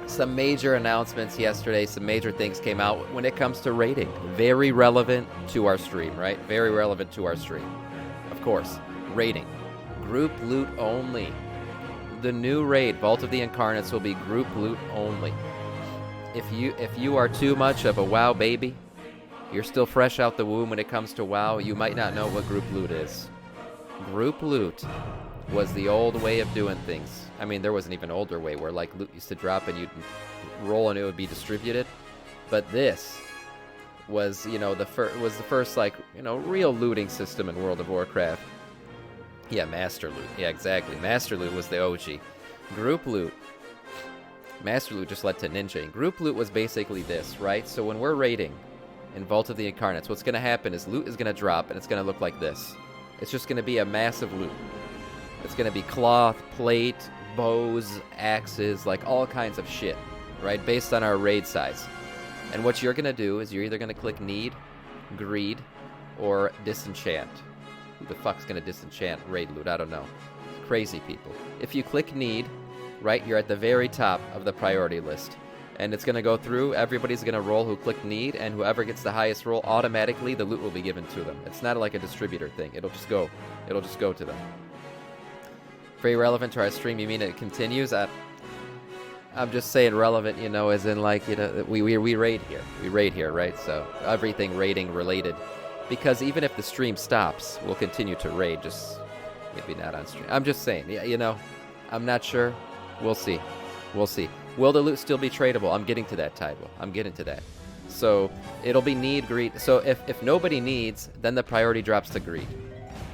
some major announcements yesterday, some major things came out when it comes to raiding. Very relevant to our stream, right? Very relevant to our stream. Of course, raiding. Group loot only. The new raid, Vault of the Incarnates, will be group loot only. If you are too much of a WoW baby, you're still fresh out the womb when it comes to WoW, you might not know what group loot is. Group loot was the old way of doing things. I mean, there was an even older way where like loot used to drop and you'd roll and it would be distributed. But this was, you know, the first like, you know, real looting system in World of Warcraft. Yeah, Master Loot. Yeah, exactly. Master Loot was the OG. Group Loot. Master Loot just led to ninjaing. Group Loot was basically this, right? So when we're raiding in Vault of the Incarnates, what's going to happen is loot is going to drop and it's going to look like this. It's just going to be a massive loot. It's going to be cloth, plate, bows, axes, like all kinds of shit, right? Based on our raid size. And what you're going to do is you're either going to click Need, Greed, or Disenchant. Who the fuck's going to disenchant raid loot? I don't know. Crazy people. If you click Need, right, you're at the very top of the priority list. And it's going to go through, everybody's going to roll who clicked Need, and whoever gets the highest roll, automatically the loot will be given to them. It's not like a distributor thing. It'll just go to them. Very relevant to our stream, you mean it continues? I'm just saying relevant, you know, as in like, you know, we raid here. We raid here, right? So everything raiding related. Because even if the stream stops, we'll continue to raid, just maybe not on stream. I'm just saying, yeah, you know, I'm not sure. We'll see. We'll see. Will the loot still be tradable? I'm getting to that, Tidewell. I'm getting to that. So it'll be need, greed. So if nobody needs, then the priority drops to greed.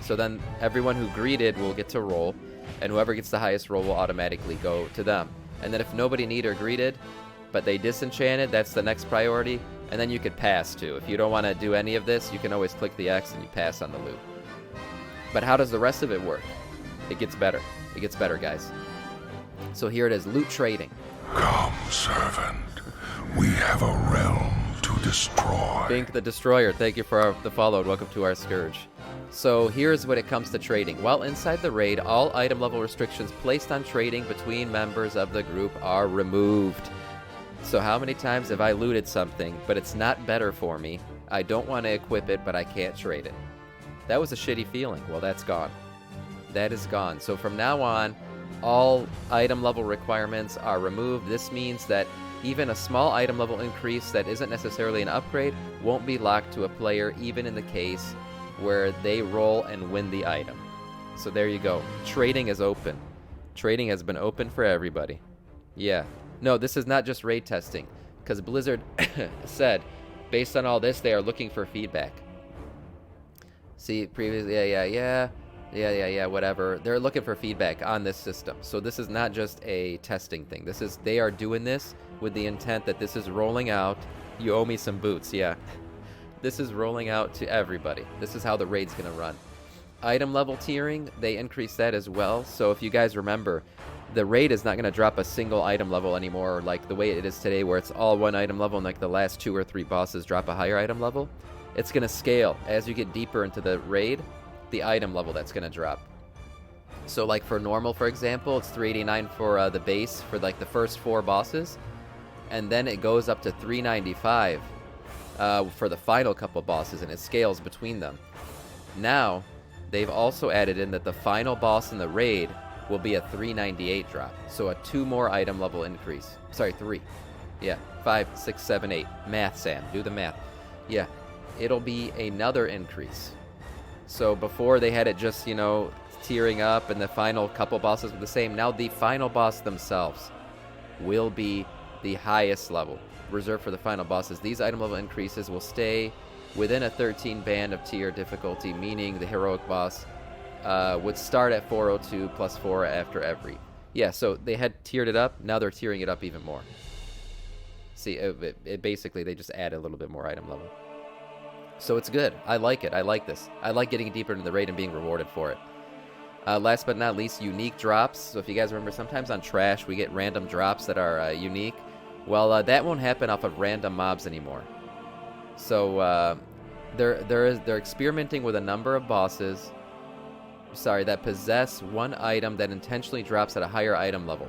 So then everyone who greeted will get to roll, and whoever gets the highest roll will automatically go to them. And then if nobody need or greeted, but they disenchanted, that's the next priority. And then you could pass too. If you don't want to do any of this, you can always click the X and you pass on the loot. But how does the rest of it work? It gets better. It gets better, guys. So here it is, loot trading. Come, servant. We have a realm to destroy. Bink the Destroyer, thank you for the follow and welcome to our Scourge. So here's what it comes to trading. While inside the raid, all item level restrictions placed on trading between members of the group are removed. So how many times have I looted something, but it's not better for me? I don't want to equip it, but I can't trade it. That was a shitty feeling. Well, that's gone. That is gone. So from now on, all item level requirements are removed. This means that even a small item level increase that isn't necessarily an upgrade won't be locked to a player, even in the case where they roll and win the item. So there you go. Trading is open. Trading has been open for everybody. Yeah. No, this is not just raid testing, because Blizzard said, based on all this, they are looking for feedback. See, previously, yeah, whatever. They're looking for feedback on this system. So this is not just a testing thing. They are doing this with the intent that this is rolling out. You owe me some boots, yeah. This is rolling out to everybody. This is how the raid's going to run. Item level tiering, they increased that as well. So if you guys remember, the raid is not going to drop a single item level anymore like the way it is today, where it's all one item level and like the last 2 or 3 bosses drop a higher item level. It's going to scale as you get deeper into the raid, the item level that's going to drop. So like for normal, for example, it's 389 for the base for like the first 4 bosses, and then it goes up to 395 for the final couple bosses, and it scales between them. Now they've also added in that the final boss in the raid will be a 398 drop, so a 2 more item level increase. Sorry, 3. Yeah, 5, 6, 7, 8. Math, Sam. Do the math. Yeah, it'll be another increase. So before they had it just, you know, tiering up and the final couple bosses were the same. Now the final boss themselves will be the highest level, reserved for the final bosses. These item level increases will stay within a 13 band of tier difficulty, meaning the heroic boss would start at 402 plus 4 after every. Yeah, so they had tiered it up. Now they're tiering it up even more. See, it basically, they just add a little bit more item level. So it's good. I like it. I like this. I like getting deeper into the raid and being rewarded for it. Last but not least, unique drops. So if you guys remember, sometimes on Trash, we get random drops that are unique. Well, that won't happen off of random mobs anymore. So they're experimenting with a number of bosses that possess one item that intentionally drops at a higher item level.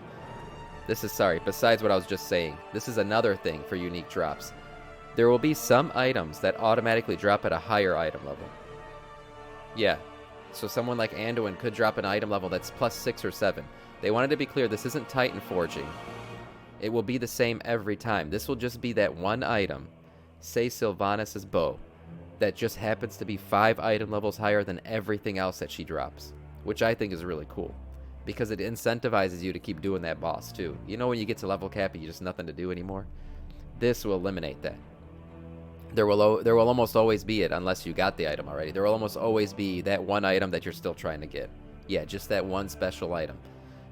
This is, sorry, besides what I was just saying, this is another thing for unique drops. There will be some items that automatically drop at a higher item level. Yeah, so someone like Anduin could drop an item level that's plus 6 or 7. They wanted to be clear, this isn't Titan forging. It will be the same every time. This will just be that one item, say Sylvanas' bow, that just happens to be 5 item levels higher than everything else that she drops, which I think is really cool, because it incentivizes you to keep doing that boss too. You know when you get to level cap and you just nothing to do anymore? This will eliminate that. There will almost always be it, unless you got the item already. There will almost always be that one item that you're still trying to get. Yeah, just that one special item.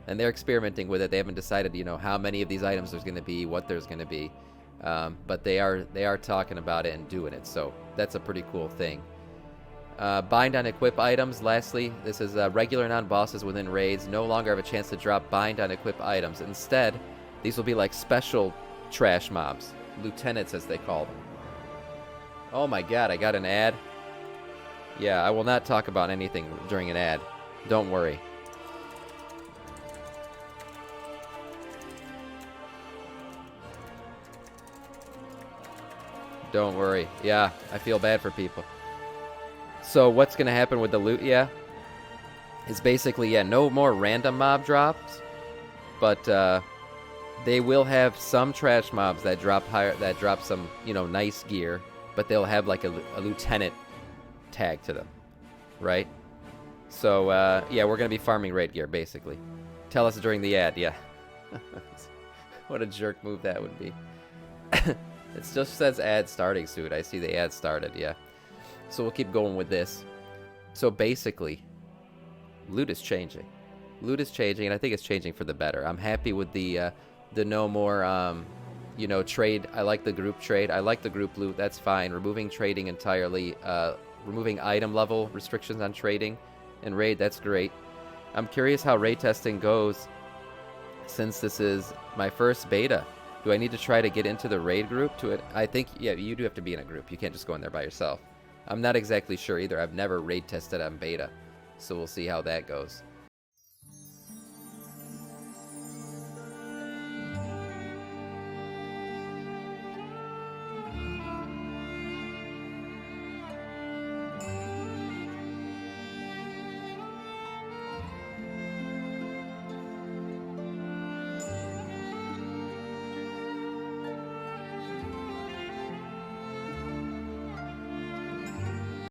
And they're experimenting with it. They haven't decided, you know, how many of these items there's going to be, what there's going to be. But they are talking about it and doing it. So that's a pretty cool thing. Bind on equip items. Lastly, this is regular non-bosses within raids no longer have a chance to drop bind on equip items. Instead, these will be like special trash mobs. Lieutenants, as they call them. Oh my god, I got an ad. Yeah, I will not talk about anything during an ad. Don't worry. Don't worry. Yeah, I feel bad for people. So what's going to happen with the loot, yeah? Is basically, yeah, no more random mob drops. But they will have some trash mobs that drop higher, that drop some, you know, nice gear. But they'll have like a lieutenant tag to them, right? So, yeah, we're going to be farming raid gear, basically. Tell us during the ad, yeah. What a jerk move that would be. It just says ad starting soon. I see the ad started, yeah. So we'll keep going with this. So basically, loot is changing. Loot is changing, and I think it's changing for the better. I'm happy with the no more... you know, trade. I like the group trade. I like the group loot. That's fine. Removing trading entirely. Removing item level restrictions on trading and raid. That's great. I'm curious how raid testing goes since this is my first beta. Do I need to try to get into the raid group to it? I think, yeah, you do have to be in a group. You can't just go in there by yourself. I'm not exactly sure either. I've never raid tested on beta. So we'll see how that goes.